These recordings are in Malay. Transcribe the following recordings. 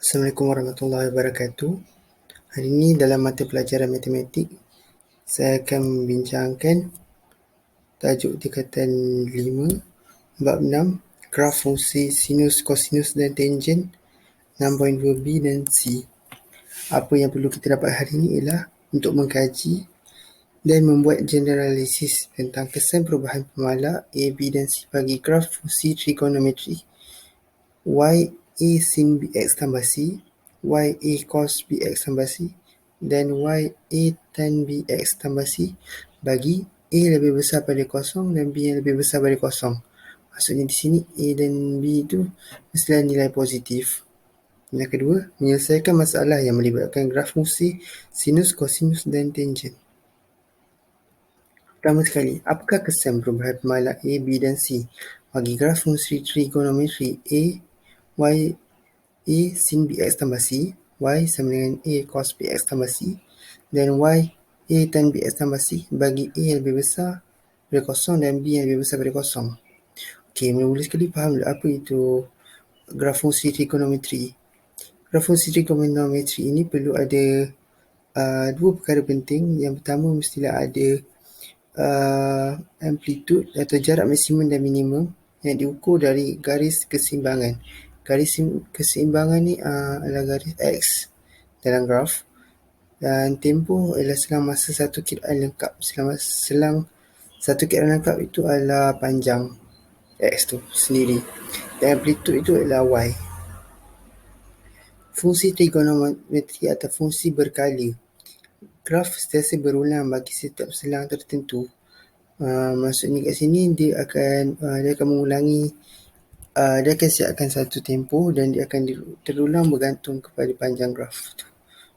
Assalamualaikum warahmatullahi wabarakatuh. Hari ini dalam mata pelajaran matematik, saya akan membincangkan tajuk tingkatan 5, bab 6, graf fungsi sinus, kosinus dan tangen 6.2b dan C. Apa yang perlu kita dapat hari ini ialah untuk mengkaji dan membuat generalisis tentang kesan perubahan pemala A, B dan C bagi graf fungsi trigonometri y A sin bx tambah c, y A cos bx tambah c dan y A tan bx tambah c bagi A lebih besar pada kosong dan B yang lebih besar pada kosong. Maksudnya di sini A dan B itu mestilah nilai positif. Yang kedua, menyelesaikan masalah yang melibatkan graf fungsi sinus, kosinus dan tangen. Pertama sekali, apakah kesan perubahan pemala A, B dan C bagi graf fungsi trigonometri y A sin bx tambah c, y sama dengan A cos bx tambah c dan y A tan bx tambah c bagi A yang lebih besar pada kosong dan B yang lebih besar pada kosong. Okey, mula-mula sekali faham apa itu graf fungsi trigonometri. Graf fungsi trigonometri ini perlu ada dua perkara penting. Yang pertama, mestilah ada amplitude atau jarak maksimum dan minimum yang diukur dari garis keseimbangan. Garis keseimbangan ni adalah garis X dalam graf dan tempoh adalah selang masa satu kiraan lengkap. Selang satu kiraan lengkap itu adalah panjang X tu sendiri dan amplitude itu adalah Y. Fungsi trigonometri atau fungsi berkala. Graf sentiasa berulang bagi setiap selang tertentu. Maksudnya kat sini dia akan mengulangi, dia akan siapkan satu tempoh dan dia akan terulang bergantung kepada panjang graf tu.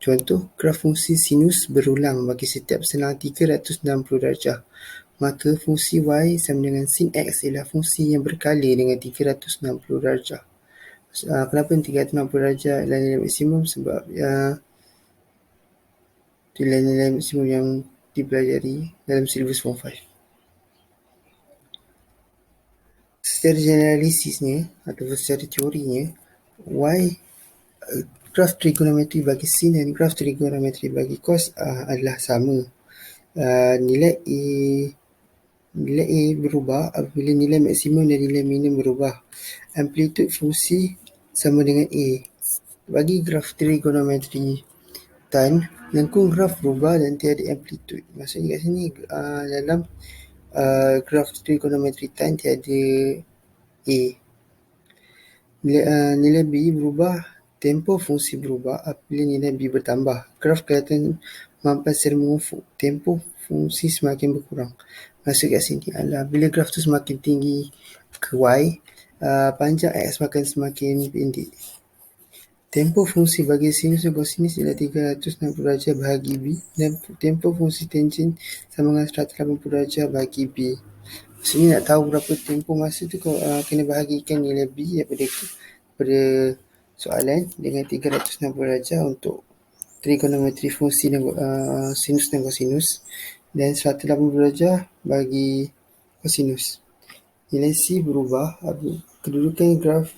Contoh, graf fungsi sinus berulang bagi setiap selang 360 darjah. Maka fungsi Y sama dengan sin X ialah fungsi yang berkala dengan 360 darjah. Kenapa 360 darjah adalah nilai maksimum? Sebab nilai maksimum yang dipelajari dalam silibus Form 5. Secara generalisisnya ataupun secara teorinya, graf trigonometri bagi sin dan graf trigonometri bagi cos adalah sama. Nilai A berubah apabila nilai maksimum dan nilai minimum berubah. Amplitude fungsi sama dengan A. Bagi graf trigonometri tan, lengkung graf berubah dan tiada amplitude. Maksudnya kat sini dalam graf trigonometri tan tiada A. Nilai B berubah, tempoh fungsi berubah apabila nilai B bertambah. Graf kelihatan mampan secara mengufuk, tempoh fungsi semakin berkurang. Maksud kat sini adalah bila graf tu semakin tinggi ke Y, panjang X akan semakin pendek. Tempoh fungsi bagi sinus dan kosinus ialah 360 darjah bahagi B dan tempoh fungsi tangen sama dengan 180 darjah bahagi B. Maksudnya nak tahu berapa tempoh masa tu kena bahagikan nilai B daripada soalan dengan 360 darjah untuk trigonometri fungsi dan sinus dan kosinus dan 180 darjah bagi kosinus. Nilai C berubah, kedudukan graf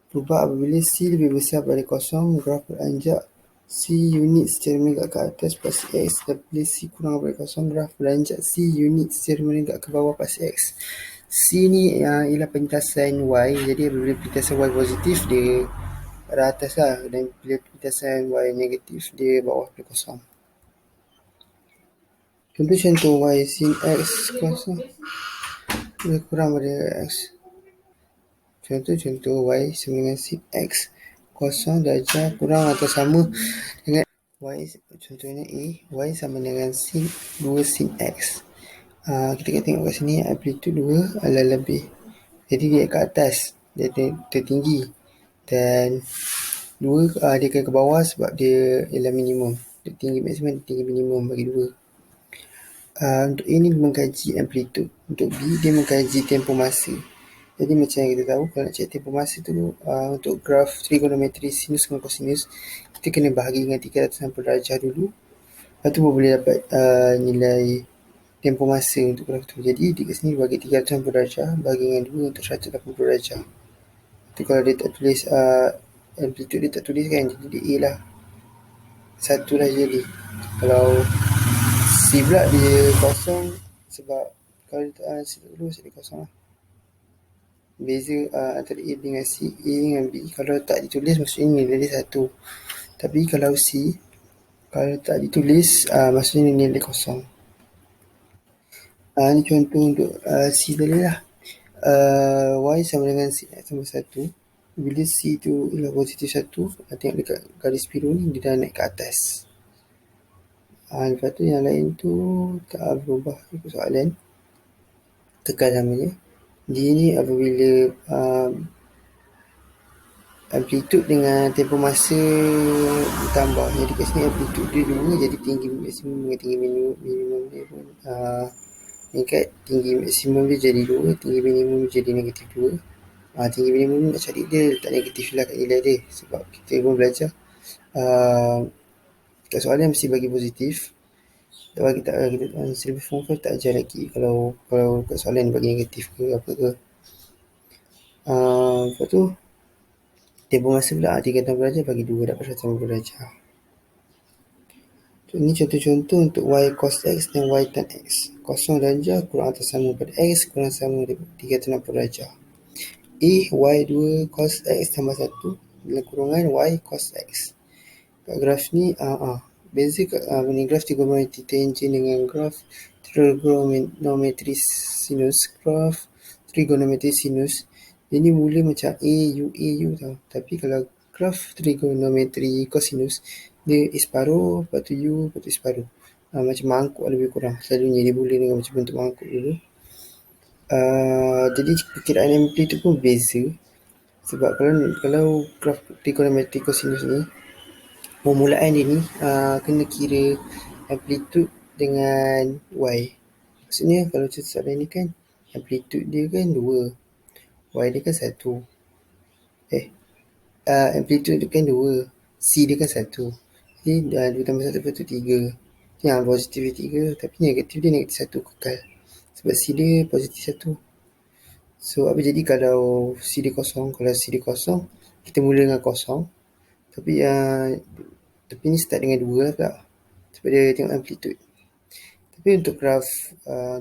berubah apabila C lebih besar pada kosong, graf beranjak C unit secara menegak ke atas pasti X. Apabila C kurang daripada kosong, graf beranjak C unit secara menegak ke bawah pasti X. C ni ialah penjelasan Y, jadi apabila penjelasan Y positif dia pada atas lah, dan bila penjelasan Y negatif dia bawah pada kosong. Contoh Y sin X kosong lebih kurang pada X. Contoh Y sama dengan sin X kosong darjah kurang atau sama dengan Y. Contohnya A, Y sama dengan sin 2 sin X. Kita akan tengok kat sini amplitude 2 adalah lebih, jadi dia ke atas, dia tertinggi, dan 2 dia akan ke bawah sebab dia ialah minimum. Dia tinggi maksimum, tinggi minimum bagi 2. Untuk A ni mengkaji amplitude, untuk B dia mengkaji tempoh masa. Jadi macam yang kita tahu, kalau nak cari tempoh masa tu untuk graf trigonometri sinus dan kosinus, kita kena bahagi dengan 360 darjah dulu, lepas tu boleh dapat nilai tempoh masa untuk graf tu. Jadi di sini bagi 360 darjah bahagi dengan 2 untuk 180 darjah. Tapi kalau dia tak tulis amplitude dia tak tulis kan, jadi dia A lah, 1 lah jadi. Kalau C pula dia kosong, sebab kalau C tak tulis dia kosong lah. Beza antara A dengan C, A dengan B, kalau tak ditulis maksudnya nilai dia 1. Tapi kalau C, kalau tak ditulis maksudnya nilai dia kosong. Ni contoh untuk C tadi lah. Y sama dengan C sama 1. Bila C tu ialah positif 1, tengok dekat garis biru ni, dia dah naik ke atas. Lepas tu yang lain tu tak berubah ikut soalan. Tekan sama je. Dia ni apabila amplitude dengan tempoh masa ditambah. Jadi kat sini amplitude dia 2, jadi tinggi maksimum dengan tinggi minimum dia pun meningkat. Tinggi maksimum dia jadi 2, tinggi minimum dia jadi negatif 2. Tinggi minimum nak cari dia letak negatif lah kat nilai dia, sebab kita pun belajar kat soalan mesti bagi positif. Tak bagi tak kita syllabus form 5 tak ajar lagi kalau kat soalan bagi negatif ke apa ke. Lepas tu tempoh masa pula 36 darjah bagi 2 dapat 150 darjah. Ini contoh-contoh untuk y cos x dan y tan x. 0 darjah kurang atau sama pada x kurang sama 360 darjah. A y2 cos x tambah 1 dalam kurungan y cos x. Kat graf ni beza kat ni graf trigonometri tangent dengan graf trigonometri sinus. Graf trigonometri sinus ini mula macam A U tau. Tapi kalau graf trigonometri cosinus, dia A separuh, lepas tu U, lepas tu separuh. Macam mangkuk lebih kurang. Selalunya dia mula dengan macam bentuk mangkuk dulu. Jadi perkiraan amplitude pun beza. Sebab kalau graf trigonometri cosinus ni, permulaan dia ni kena kira amplitude dengan Y. Maksudnya kalau contoh soalan ni kan, amplitude dia kan 2, Y dia kan 1. Amplitude dia kan 2, C dia kan 1. Jadi 2 tambah 1 lepas tu 3. Yang positif dia 3, tapi negatif dia negatif 1 kekal. Sebab C dia positif 1. So apa jadi kalau C dia kosong? Kalau C dia kosong, kita mula dengan kosong. Tapi ni start dengan 2 pula, sebab dia tengok amplitude. Tapi untuk graf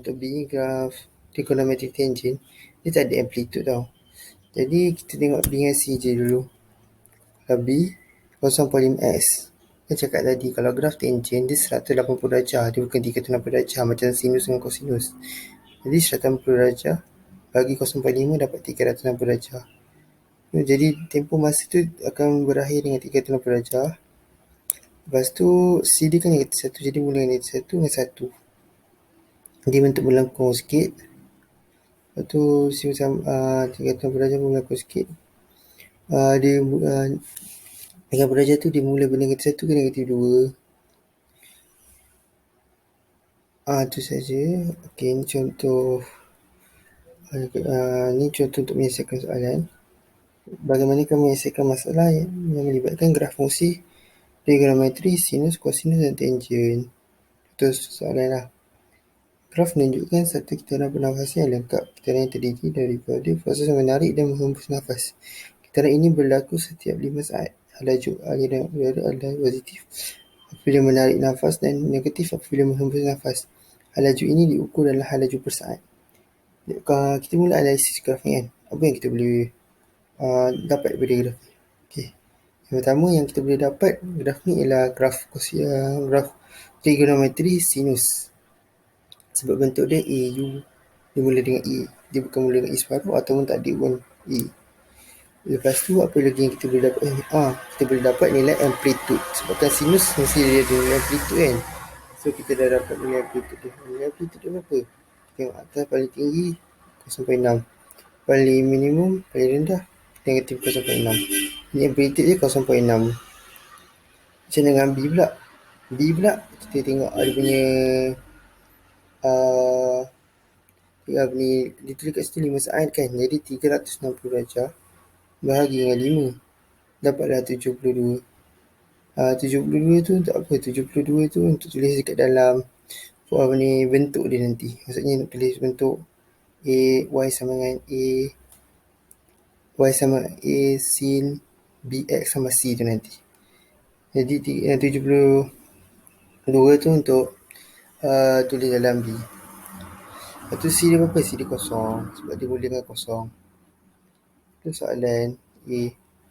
untuk B, graf trigonometry tangent, dia tak ada amplitude tau. Jadi kita tengok B dengan C je dulu. Kalau B 0.5x, saya cakap tadi kalau graf tangent dia 180 darjah, dia bukan 360 darjah macam sinus dengan kosinus. Jadi 180 darjah bagi 0.5 dapat 360 darjah. Jadi tempoh masa tu akan berakhir dengan 360 darjah. Lepas tu C dia kan negatif 1, jadi mula dengan negatif 1 dengan 1. Dia bentuk melengkung sikit. Lepas tu C macam 360 darjah melengkung sikit. Dia 30 darjah tu dia mula negatif 1 ke negatif 2. Itu saja. Okey, ni contoh untuk menyelesaikan soalan. Bagaimana kamu menyelesaikan masalah yang melibatkan graf fungsi trigonometri, sinus, kosinus dan tangent. Itu soalan lah. Graf menunjukkan satu kitaran pernafasan yang lengkap. Kitaran yang terdiri daripada proses menarik dan menghembus nafas. Kitaran ini berlaku setiap 5 saat. Laju aliran udara adalah positif apabila menarik nafas dan negatif apabila menghembus nafas. Laju ini diukur dalam laju per saat. Kita mula analisis graf ni kan. Apa yang kita boleh dapat daripada graf ni? Okay. Yang pertama yang kita boleh dapat graf ni ialah graf trigonometri sinus. Sebab bentuk dia AU, dia mula dengan E. Dia bukan mula dengan E separuh ataupun tak ada pun E. Lepas tu apa lagi yang kita boleh dapat? Kita boleh dapat nilai amplitude. Sebabkan sinus mesti dia ada nilai amplitude kan. So kita dah dapat nilai amplitude dia. Nilai amplitude dia berapa? Tengok atas paling tinggi 0.6, paling minimum paling rendah negatif 0.6. Ini amplitude dia 0.6. Macam dengan B pula. B pula kita tengok ada punya dia tulis kat situ 5 saat kan. Jadi 360 darjah bahagi dengan 5 dapatlah 72. 72 tu untuk apa? 72 tu untuk tulis dekat dalam bentuk dia nanti. Maksudnya nak tulis bentuk Y sama dengan A sin Bx tambah C tu nanti. Jadi 72 tu untuk tulis dalam B. Lepas tu C dia berapa? C dia kosong sebab dia mula dengan kosong. Itu soalan A.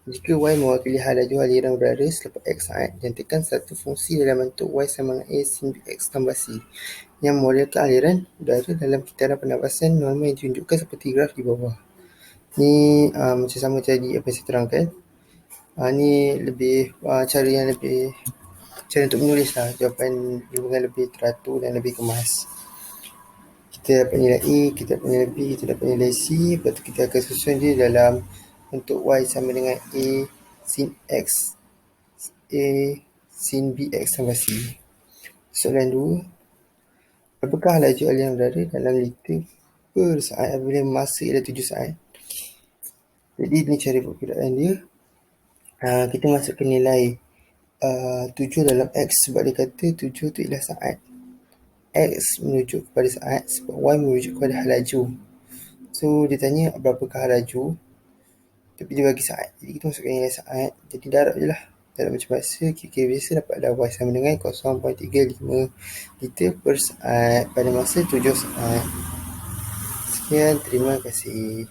Jika Y mewakili hal laju aliran berada selepas X saat, nyatakan satu fungsi dalam bentuk Y sama dengan A sin Bx tambah C yang mewakilkan aliran udara dalam kitaran pernafasan normal yang ditunjukkan seperti graf di bawah. Ni macam sama tadi apa yang saya terangkan. Ni lebih cara untuk menulis lah, jawapan dengan lebih teratur dan lebih kemas. Kita dapat nilai A, kita dapat nilai B, kita dapat nilai C. Lepas tu kita akan susun dia dalam bentuk Y sama dengan A sin X, A sin Bx tambah C. Soalan 2. Apakah laju aliran udara dalam liter per saat apabila masa ialah 7 saat? Jadi ni cara perkiraan dia. Kita masukkan nilai 7 dalam X sebab dia kata 7 tu ialah saat. X merujuk kepada saat sebab Y merujuk kepada hal laju. So dia tanya berapakah hal laju, tapi dia bagi saat. Jadi kita masukkan nilai saat. Jadi darab je lah. Darab macam biasa, kira-kira biasa dapatlah Y sama dengan 0.35 liter per saat pada masa 7 saat. Sekian, terima kasih.